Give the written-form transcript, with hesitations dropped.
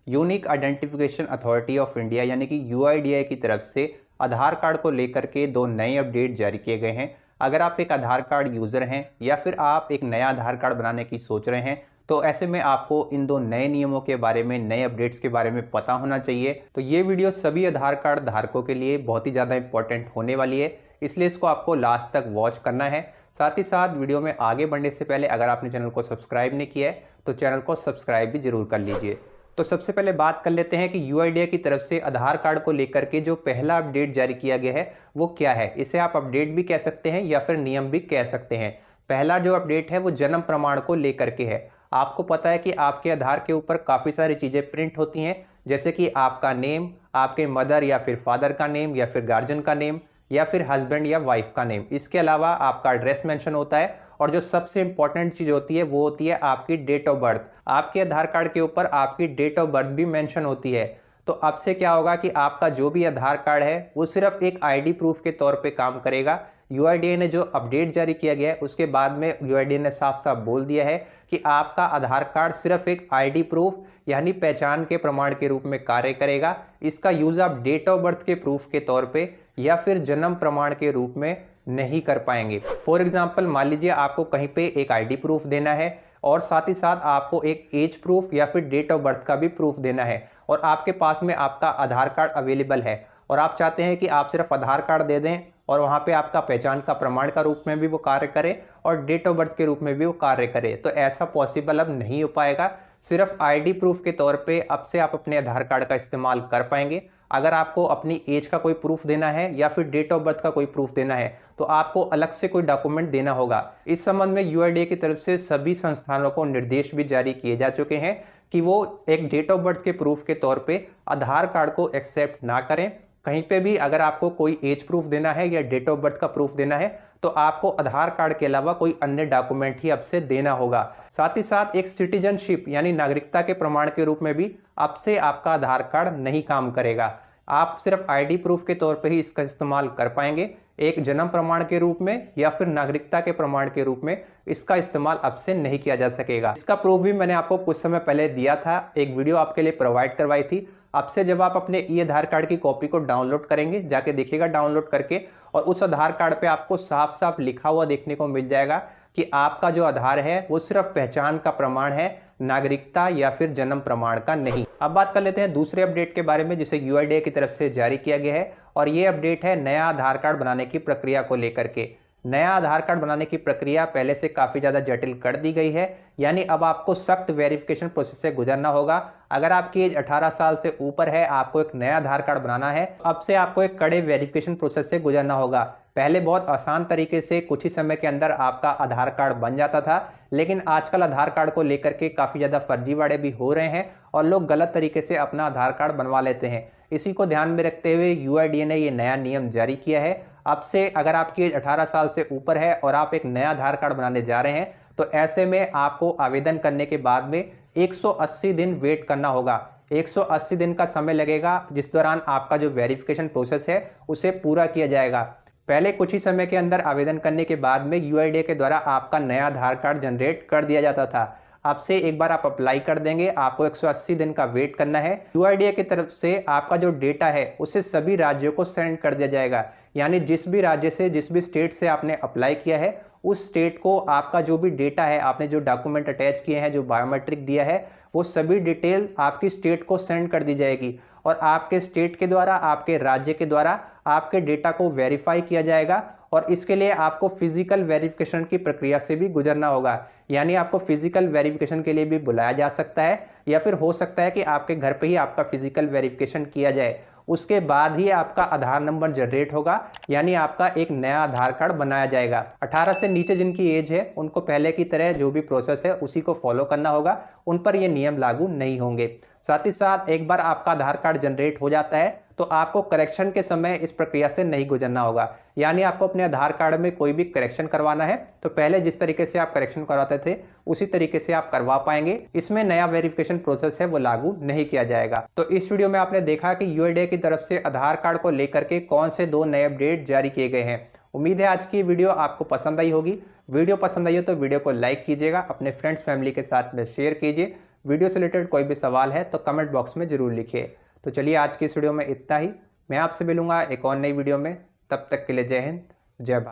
Unique identification authority of India यानी कि UIDAI की तरफ से आधार कार्ड को लेकर के दो नए अपडेट जारी किए गए हैं। अगर आप एक आधार कार्ड यूज़र हैं या फिर आप एक नया आधार कार्ड बनाने की सोच रहे हैं, तो ऐसे में आपको इन दो नए नियमों के बारे में, नए अपडेट्स के बारे में पता होना चाहिए। तो ये वीडियो सभी आधार कार्ड धारकों के लिए बहुत ही ज़्यादा इंपॉर्टेंट होने वाली है, इसलिए इसको आपको लास्ट तक वॉच करना है। साथ ही साथ वीडियो में आगे बढ़ने से पहले अगर आपने चैनल को सब्सक्राइब नहीं किया है तो चैनल को सब्सक्राइब भी जरूर कर लीजिए। तो सबसे पहले बात कर लेते हैं कि यूआईडीआई की तरफ से आधार कार्ड को लेकर के जो पहला अपडेट जारी किया गया है वो क्या है। इसे आप अपडेट भी कह सकते हैं या फिर नियम भी कह सकते हैं। पहला जो अपडेट है वो जन्म प्रमाण को लेकर के है। आपको पता है कि आपके आधार के ऊपर काफ़ी सारी चीज़ें प्रिंट होती हैं, जैसे कि आपका नेम, आपके मदर या फिर फादर का नेम या फिर गार्जियन का नेम या फिर हस्बैंड या वाइफ का नेम। इसके अलावा आपका एड्रेस मेंशन होता है और जो सबसे इंपॉर्टेंट चीज़ होती है वो होती है आपकी डेट ऑफ बर्थ। आपके आधार कार्ड के ऊपर आपकी डेट ऑफ बर्थ भी मेंशन होती है। तो अब से क्या होगा कि आपका जो भी आधार कार्ड है वो सिर्फ एक आईडी प्रूफ के तौर पे काम करेगा। यूआईडीआई ने जो अपडेट जारी किया गया है उसके बाद में यूआईडीआई ने साफ साफ बोल दिया है कि आपका आधार कार्ड सिर्फ एक आईडी प्रूफ यानी पहचान के प्रमाण के रूप में कार्य करेगा। इसका यूज आप डेट ऑफ बर्थ के प्रूफ के तौर पे या फिर जन्म प्रमाण के रूप में नहीं कर पाएंगे। फॉर एग्जाम्पल, मान लीजिए आपको कहीं पे एक आईडी प्रूफ देना है और साथ ही साथ आपको एक एज प्रूफ या फिर डेट ऑफ बर्थ का भी प्रूफ देना है और आपके पास में आपका आधार कार्ड अवेलेबल है और आप चाहते हैं कि आप सिर्फ आधार कार्ड दे दें और वहाँ पे आपका पहचान का प्रमाण का रूप में भी वो कार्य करे और डेट ऑफ बर्थ के रूप में भी वो कार्य करे, तो ऐसा पॉसिबल अब नहीं हो पाएगा। सिर्फ आईडी प्रूफ के तौर पे अब से आप अपने आधार कार्ड का इस्तेमाल कर पाएंगे। अगर आपको अपनी एज का कोई प्रूफ देना है या फिर डेट ऑफ बर्थ का कोई प्रूफ देना है तो आपको अलग से कोई डॉक्यूमेंट देना होगा। इस संबंध में यूआईडीआई की तरफ से सभी संस्थानों को निर्देश भी जारी किए जा चुके हैं कि वो एक डेट ऑफ बर्थ के प्रूफ के तौर पे आधार कार्ड को एक्सेप्ट ना करें। कहीं पे भी अगर आपको कोई एज प्रूफ देना है या डेट ऑफ बर्थ का प्रूफ देना है तो आपको आधार कार्ड के अलावा कोई अन्य डॉक्यूमेंट ही अब से देना होगा। साथ ही साथ एक सिटीजनशिप यानी नागरिकता के प्रमाण के रूप में भी अब से आपका आधार कार्ड नहीं काम करेगा। आप सिर्फ आईडी प्रूफ के तौर पे ही इसका इस्तेमाल कर पाएंगे। एक जन्म प्रमाण के रूप में या फिर नागरिकता के प्रमाण के रूप में इसका इस्तेमाल अब से नहीं किया जा सकेगा। इसका प्रूफ भी मैंने आपको कुछ समय पहले दिया था, एक वीडियो आपके लिए प्रोवाइड करवाई थी। अब से जब आप अपने ई आधार कार्ड की कॉपी को डाउनलोड करेंगे, जाके देखिएगा डाउनलोड करके, और उस आधार कार्ड पे आपको साफ साफ लिखा हुआ देखने को मिल जाएगा कि आपका जो आधार है वो सिर्फ पहचान का प्रमाण है, नागरिकता या फिर जन्म प्रमाण का नहीं। अब बात कर लेते हैं दूसरे अपडेट के बारे में जिसे यूआईडीआई की तरफ से जारी किया गया है और ये अपडेट है नया आधार कार्ड बनाने की प्रक्रिया को लेकर के। नया आधार कार्ड बनाने की प्रक्रिया पहले से काफ़ी ज़्यादा जटिल कर दी गई है, यानी अब आपको सख्त वेरिफिकेशन प्रोसेस से गुजरना होगा। अगर आपकी एज 18 साल से ऊपर है, आपको एक नया आधार कार्ड बनाना है, अब से आपको एक कड़े वेरिफिकेशन प्रोसेस से गुजरना होगा। पहले बहुत आसान तरीके से कुछ ही समय के अंदर आपका आधार कार्ड बन जाता था, लेकिन आजकल आधार कार्ड को लेकर के काफ़ी ज़्यादा फर्जीवाड़े भी हो रहे हैं और लोग गलत तरीके से अपना आधार कार्ड बनवा लेते हैं। इसी को ध्यान में रखते हुए यूआईडीआई ने ये नया नियम जारी किया है। अब से अगर आपकी एज 18 साल से ऊपर है और आप एक नया आधार कार्ड बनाने जा रहे हैं तो ऐसे में आपको आवेदन करने के बाद में 180 दिन वेट करना होगा। 180 दिन का समय लगेगा जिस दौरान आपका जो वेरिफिकेशन प्रोसेस है उसे पूरा किया जाएगा। पहले कुछ ही समय के अंदर आवेदन करने के बाद में यूआईडीआई के द्वारा आपका नया आधार कार्ड जनरेट कर दिया जाता था। अब से एक बार आप अप्लाई कर देंगे, आपको 180 दिन का वेट करना है। यूआईडीआई की तरफ से आपका जो डेटा है उसे सभी राज्यों को सेंड कर दिया जाएगा, यानी जिस भी राज्य से, जिस भी स्टेट से आपने अप्लाई किया है उस स्टेट को आपका जो भी डेटा है, आपने जो डॉक्यूमेंट अटैच किए हैं, जो बायोमेट्रिक दिया है, वो सभी डिटेल आपकी स्टेट को सेंड कर दी जाएगी और आपके स्टेट के द्वारा, आपके राज्य के द्वारा आपके डेटा को वेरीफाई किया जाएगा और इसके लिए आपको फिजिकल वेरिफिकेशन की प्रक्रिया से भी गुजरना होगा। यानी आपको फिजिकल वेरिफिकेशन के लिए भी बुलाया जा सकता है या फिर हो सकता है कि आपके घर पे ही आपका फिजिकल वेरिफिकेशन किया जाए। उसके बाद ही आपका आधार नंबर जनरेट होगा, यानी आपका एक नया आधार कार्ड बनाया जाएगा। 18 से नीचे जिनकी एज है उनको पहले की तरह जो भी प्रोसेस है उसी को फॉलो करना होगा, उन पर ये नियम लागू नहीं होंगे। साथ ही साथ एक बार आपका आधार कार्ड जनरेट हो जाता है तो आपको करेक्शन के समय इस प्रक्रिया से नहीं गुजरना होगा। यानी आपको अपने आधार कार्ड में कोई भी करेक्शन करवाना है तो पहले जिस तरीके से आप करेक्शन करवाते थे उसी तरीके से आप करवा पाएंगे। इसमें नया वेरिफिकेशन प्रोसेस है वो लागू नहीं किया जाएगा। तो इस वीडियो में आपने देखा कि यूआईडीआई की तरफ से आधार कार्ड को लेकर के कौन से दो नए अपडेट जारी किए गए हैं। उम्मीद है आज की वीडियो आपको पसंद आई होगी। वीडियो पसंद आई हो तो वीडियो को लाइक कीजिएगा, अपने फ्रेंड्स फैमिली के साथ में शेयर कीजिए। वीडियो से रिलेटेड कोई भी सवाल है तो कमेंट बॉक्स में ज़रूर लिखिए। तो चलिए आज की इस वीडियो में इतना ही। मैं आपसे मिलूंगा एक और नई वीडियो में। तब तक के लिए जय हिंद, जय भारत।